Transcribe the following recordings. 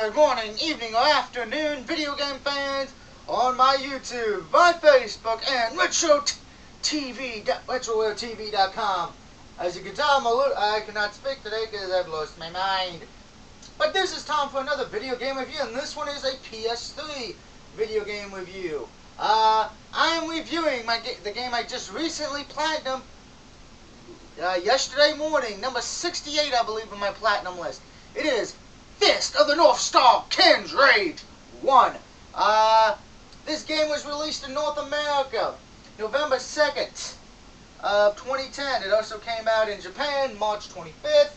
Good morning, evening, or afternoon, video game fans on my YouTube, my Facebook, and RetroTV.com. As you can tell, I cannot speak today because I've lost my mind. But this is time for another video game review, and this one is a PS3 video game review. I am reviewing the game I just recently platinum yesterday morning, number 68, I believe, on my platinum list. It is Fist of the North Star, Ken's Rage 1. This game was released in North America November 2nd of 2010. It also came out in Japan March 25th,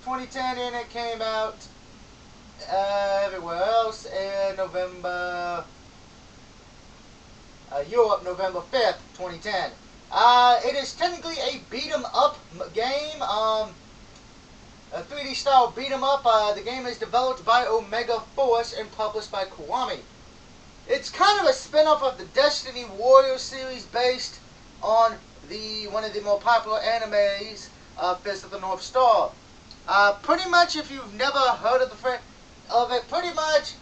2010, and it came out everywhere else in Europe, November 5th, 2010. It is technically a beat-em-up game, a 3D style beat-em-up. The game is developed by Omega Force and published by Konami. It's kind of a spin-off of the Destiny Warrior series based on one of the more popular animes, Fist of the North Star. Pretty much, if you've never heard of it, pretty much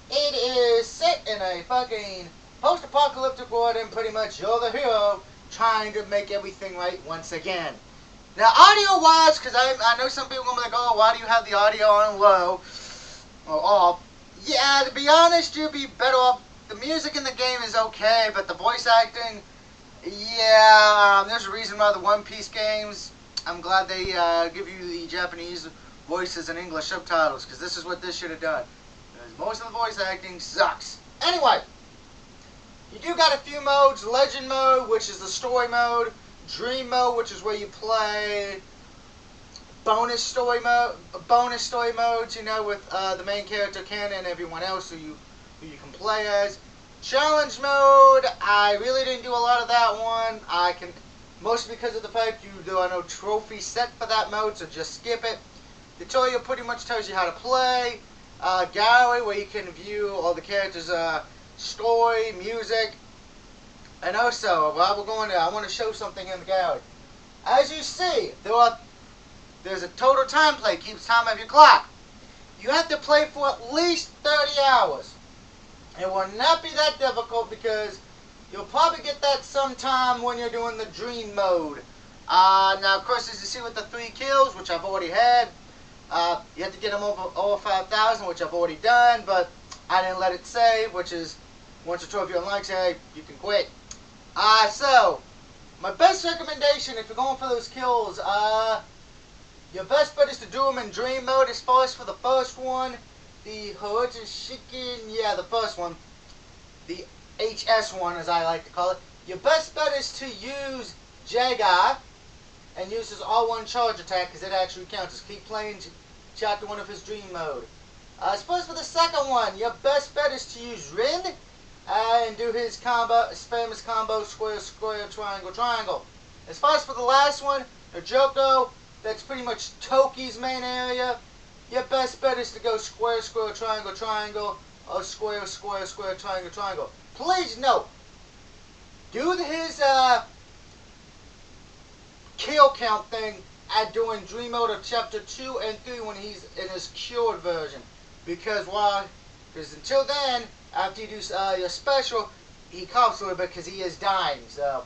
it is set in a fucking post-apocalyptic world, and pretty much you're the hero trying to make everything right once again. Now, audio-wise, because I know some people are going to be like, oh, why do you have the audio on low or off? Yeah, to be honest, you'd be better off. The music in the game is okay, but the voice acting, yeah, there's a reason why the One Piece games, I'm glad they give you the Japanese voices and English subtitles, because this is what this should have done. Because most of the voice acting sucks. Anyway, you do got a few modes. Legend mode, which is the story mode. Dream mode, which is where you play bonus story modes, you know, with the main character Ken and everyone else who you can play as. Challenge mode, I really didn't do a lot of that one. Mostly because of the fact there are no trophies set for that mode, so just skip it. The tutorial pretty much tells you how to play. Gallery, where you can view all the characters' story, music. And also, while we're going there, I want to show something in the gallery. As you see, there's a total time play, keeps time of your clock. You have to play for at least 30 hours. It will not be that difficult because you'll probably get that sometime when you're doing the dream mode. Now, of course, as you see with the 3 kills, which I've already had, you have to get them over 5,000, which I've already done, but I didn't let it save, which is, once the trophy unlocks, hey, you can quit. So, my best recommendation if you're going for those kills, your best bet is to do them in dream mode. As far as for the first one, the Horuchi Shikin, yeah, the first one, the HS one as I like to call it, your best bet is to use Jagai and use his R1 charge attack because it actually counts. Just keep playing chapter 1 of his dream mode. As far as for the second one, your best bet is to use Rin and do his famous combo, square, square, triangle, triangle. As far as for the last one, the Joko, that's pretty much Toki's main area. Your best bet is to go square, square, triangle, triangle, or square, square, square, triangle, triangle. Please note, do his kill count thing at doing Dream Mode of Chapter 2 and 3 when he's in his cured version. Because until then, after you do your special, he coughs a little bit because he is dying. So,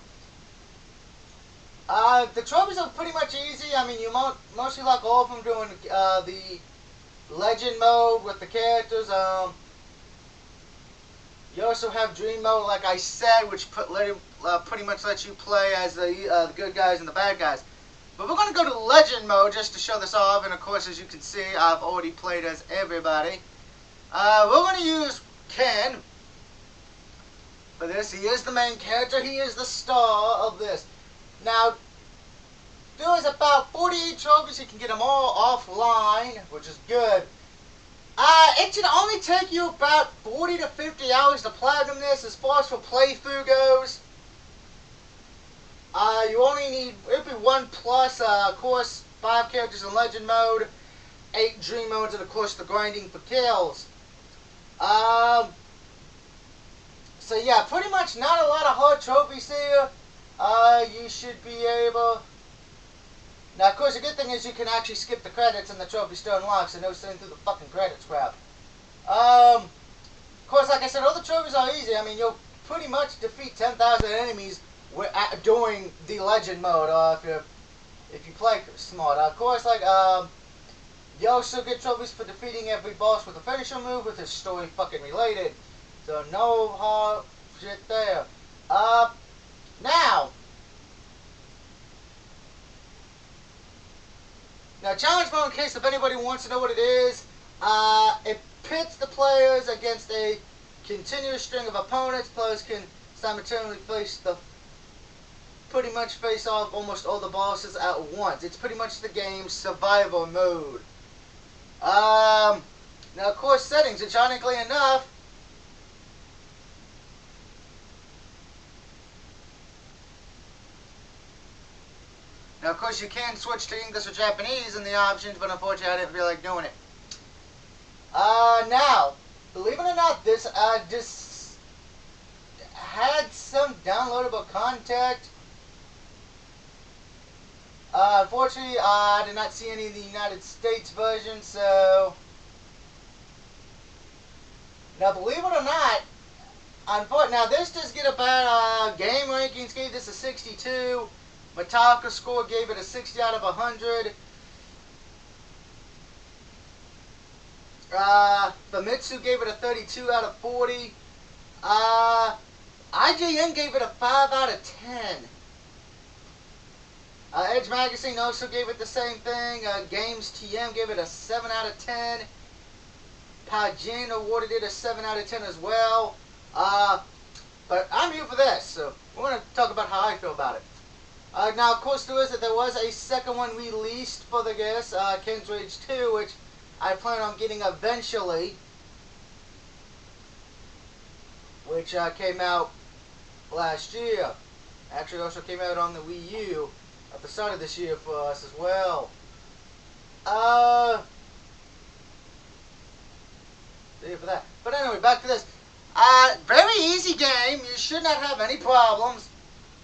the trophies are pretty much easy. I mean, you mostly like all of them doing the legend mode with the characters. You also have dream mode, like I said, which pretty much lets you play as the good guys and the bad guys. But we're going to go to legend mode just to show this off. And of course, as you can see, I've already played as everybody. We're going to use Ken for this. He is the main character. He is the star of this. Now, there's about 48 trophies. You can get them all offline, which is good. It should only take you about 40 to 50 hours to platinum this as far as for playthrough goes. You only need, it'll be 1 plus, of course, 5 characters in legend mode, 8 dream modes, and of course the grinding for kills. So yeah, pretty much not a lot of hard trophies here. You should be able. Now, of course, the good thing is you can actually skip the credits and the trophy still unlocks, and no sitting through the fucking credits crap. I mean, you'll pretty much defeat 10,000 enemies during the legend mode. If you play smart, of course, like you also get trophies for defeating every boss with a finisher move, which is story fucking related. So no hard shit there. Now challenge mode, in case if anybody wants to know what it is, it pits the players against a continuous string of opponents. Players can simultaneously pretty much face off almost all the bosses at once. It's pretty much the game's survival mode. Now, of course, settings, ironically enough, now, of course, you can switch to English or Japanese in the options, but unfortunately, I didn't feel like doing it. Now, believe it or not, this had some downloadable content. Unfortunately, I did not see any of the United States version, so... Now, believe it or not, now this does get a bad game rankings. Gave this a 62. Metallica score gave it a 60 out of 100. Famitsu gave it a 32 out of 40. IGN gave it a 5 out of 10. Edge Magazine also gave it the same thing. Games TM gave it a 7 out of 10. Pajin awarded it a 7 out of 10 as well. But I'm here for this, so we're going to talk about how I feel about it. Now, of course, there was a second one released for the guest, King's Rage 2, which I plan on getting eventually, which came out last year. Actually, also came out on the Wii U at the start of this year for us as well. See for that. But anyway, back to this. Very easy game. You should not have any problems.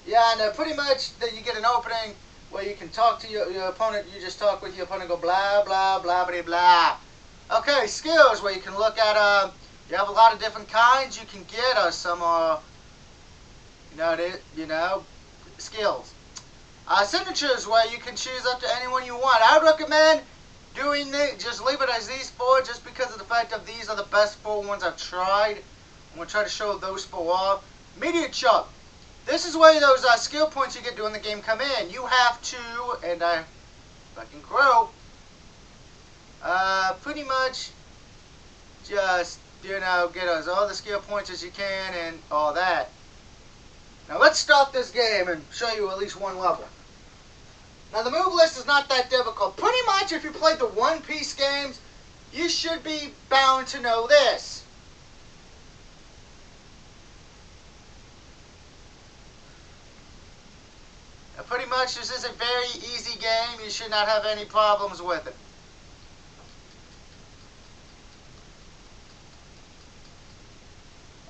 Yeah, and pretty much that you get an opening where you can talk to your opponent. You just talk with your opponent, go blah blah blah blah blah. Okay, skills where you can look at. You have a lot of different kinds you can get. Some are, skills. Signatures where you can choose up to anyone you want. I would recommend doing just leave it as these 4, just because of the fact that these are the best 4 ones I've tried. I'm gonna try to show those 4 off. Media chunk. This is where those skill points you get during the game come in. You have to, and I fucking grow, pretty much just, get us all the skill points as you can and all that. Now let's start this game and show you at least one level. Now the move list is not that difficult. Pretty much if you played the One Piece games, you should be bound to know this. Pretty much, this is a very easy game. You should not have any problems with it.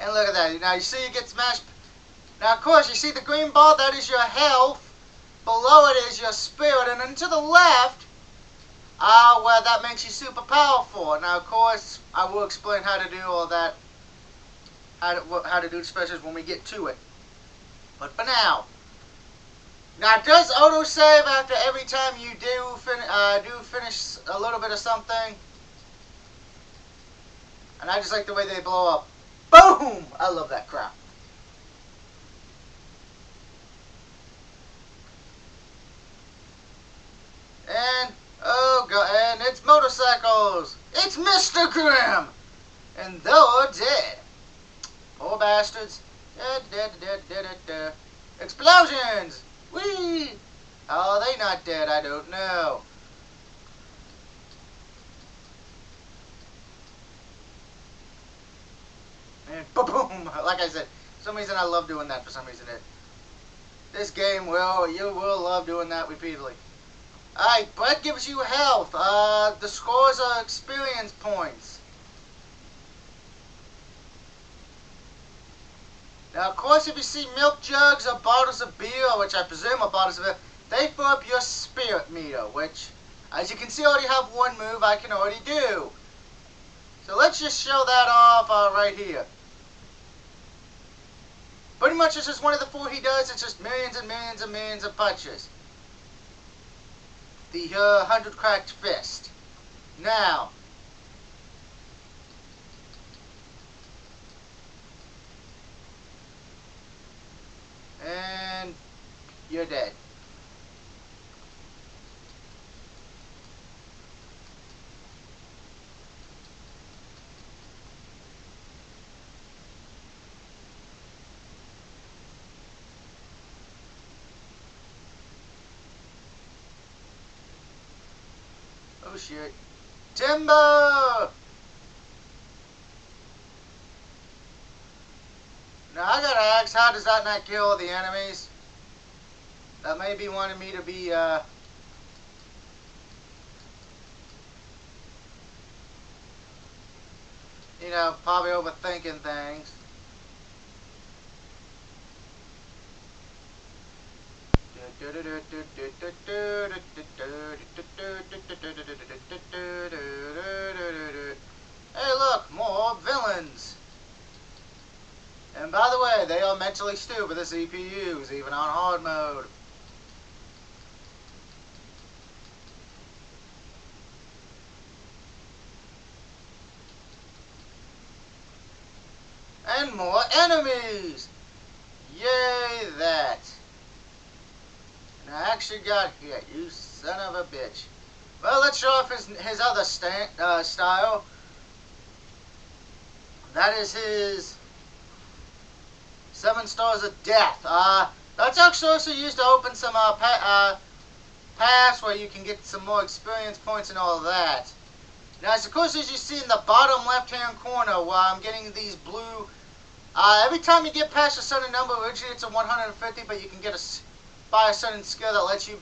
And look at that. Now, you see it get smashed. Now, of course, you see the green ball? That is your health. Below it is your spirit. And then to the left, well, that makes you super powerful. Now, of course, I will explain how to do all that. How to do specials when we get to it. But for now... Now, it does autosave after every time you do finish a little bit of something. And I just like the way they blow up. Boom! I love that crap. And, oh god, and it's motorcycles! It's Mr. Grimm! And they're dead. Poor bastards. Explosions! Whee! How are they not dead? I don't know. And boom! Like I said, for some reason I love doing that. For some reason, this game you will love doing that repeatedly. Alright, Brett gives you health. The scores are experience points. Now, of course, if you see milk jugs or bottles of beer, which I presume are bottles of beer, they fill up your spirit meter, which, as you can see, I already have one move I can already do. So let's just show that off right here. Pretty much it's just one of the 4 he does. It's just millions and millions and millions of punches. The 100 cracked fist. Now, and you're dead. Oh shit. Timber! Now I gotta ask, how does that not kill the enemies? That may be wanting me to be, you know, probably overthinking things. Hey look, more villains! And by the way, they are mentally stupid, the CPUs, even on hard mode. And more enemies! Yay that! And I actually got hit, you son of a bitch. Well, let's show off his other style. That is his 7 stars of death. That's actually also used to open some paths where you can get some more experience points and all of that. Now, of course, as you see in the bottom left-hand corner, where I'm getting these blue. Every time you get past a certain number, originally it's a 150, but you can get buy a certain skill that lets you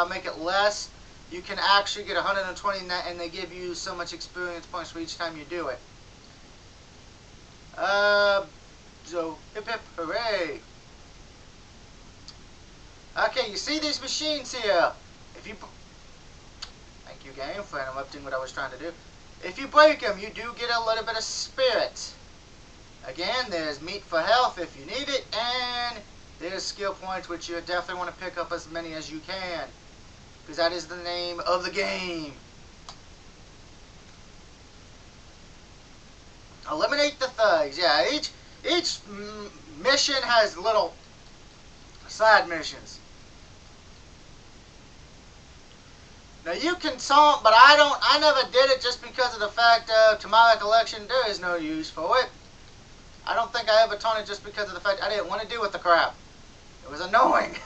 make it less. You can actually get 120, and they give you so much experience points for each time you do it. So, hip hip hooray. Okay, you see these machines here. If you... Thank you, game, for interrupting what I was trying to do. If you break them, you do get a little bit of spirit. Again, there's meat for health if you need it, and there's skill points, which you definitely want to pick up as many as you can, because that is the name of the game. Eliminate the thugs. Yeah, each mission has little side missions. Now you can taunt, but I never did it just because of the fact to my recollection, there is no use for it. I don't think I ever taunted just because of the fact I didn't want to deal with the crap. It was annoying.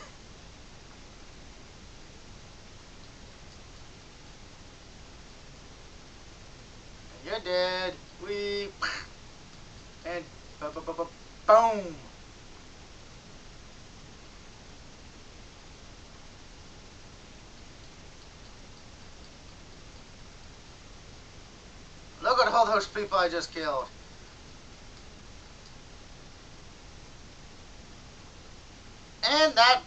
You're dead. And boom. Look at all those people I just killed. And that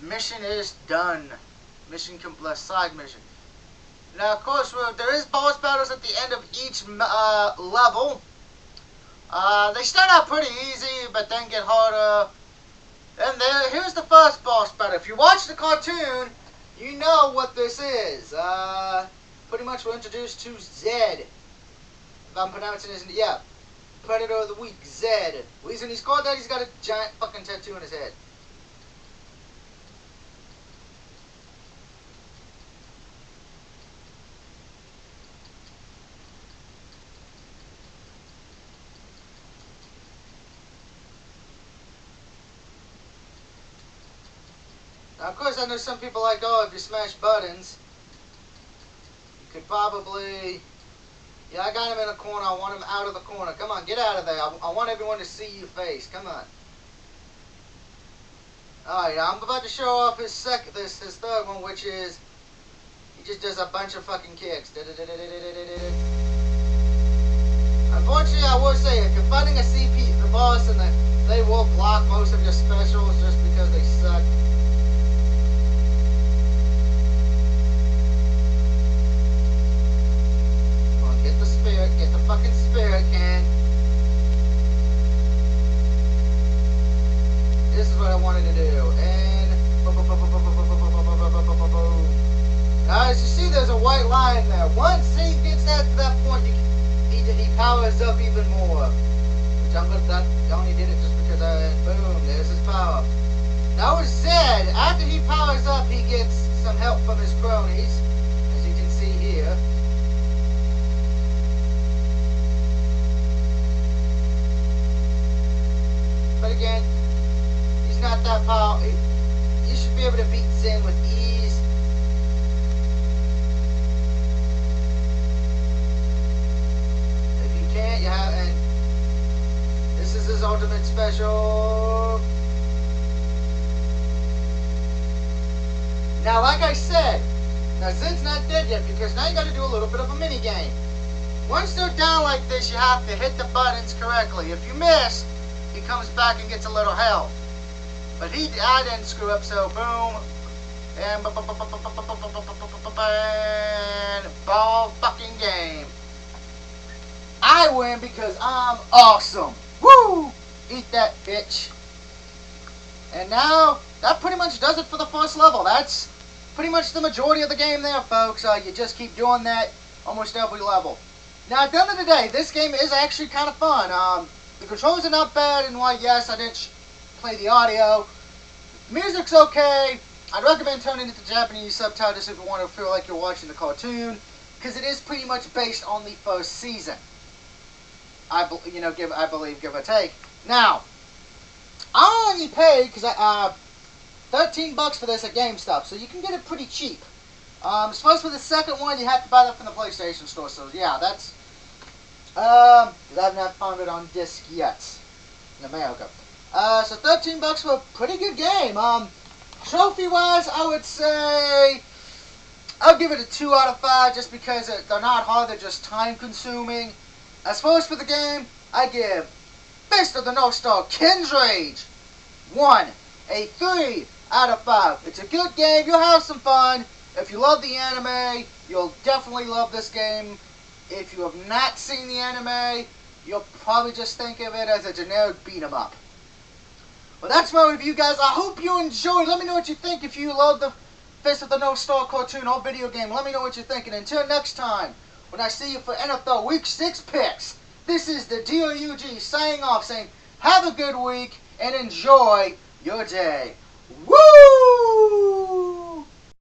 mission is done. Mission complete, side mission. Now, of course, there is boss battles at the end of each level. They start out pretty easy, but then get harder. And here's the first boss battle. If you watch the cartoon, you know what this is. Pretty much we're introduced to Zed. If I'm pronouncing his name, yeah. Predator of the Week, Zed. Reason he's called that, he's got a giant fucking tattoo on his head. Now, of course, I know some people like, oh, if you smash buttons, you could probably... Yeah, I got him in a corner. I want him out of the corner. Come on, get out of there. I want everyone to see your face. Come on. Alright, I'm about to show off his third one, which is... He just does a bunch of fucking kicks. Unfortunately, I will say, if you're fighting a CP, the boss, and they will block most of your specials just because they suck. Get the spirit, get the fucking spirit can. wanting to do. And as you see, there's a white line there. Once he gets that to that point, he powers up even more. Which I only did it just because boom, there's his power. Now with Zed, after he powers up, he gets some help from his cronies, as you can see here. But again, he's not that powerful. You should be able to beat Zen with ease. If you can't, you have, and this is his ultimate special. Now, like I said, now Zen's not dead yet because now you got to do a little bit of a mini game. Once they're down like this, you have to hit the buttons correctly. If you miss, he comes back and gets a little health. But I didn't screw up, so boom. And ball fucking game. I win because I'm awesome. Woo! Eat that, bitch. And now, that pretty much does it for the first level. That's pretty much the majority of the game there, folks. You just keep doing that almost every level. Now, at the end of the day, this game is actually kind of fun. The controls are not bad, and why, yes, I didn't play the audio. Music's okay. I'd recommend turning it to Japanese subtitles if you want to feel like you're watching the cartoon, because it is pretty much based on the first season. I believe, give or take. Now, I only paid because $13 for this at GameStop, so you can get it pretty cheap. As far as for the second one, you have to buy that from the PlayStation Store. So yeah, that's because I've not found it on disc yet in America. So $13 for a pretty good game. Trophy-wise, I would say I'll give it a 2 out of 5, just because they're not hard; they're just time-consuming. As far as for the game, I give Fist of the North Star Kindrage a 3 out of 5. It's a good game. You'll have some fun. If you love the anime, you'll definitely love this game. If you have not seen the anime, you'll probably just think of it as a generic beat-em-up. Well, that's my review, guys. I hope you enjoyed. Let me know what you think. If you love the Fist of the North Star cartoon or video game, let me know what you think. And until next time, when I see you for NFL Week 6 picks, this is the DOUG signing off, saying have a good week and enjoy your day. Woo!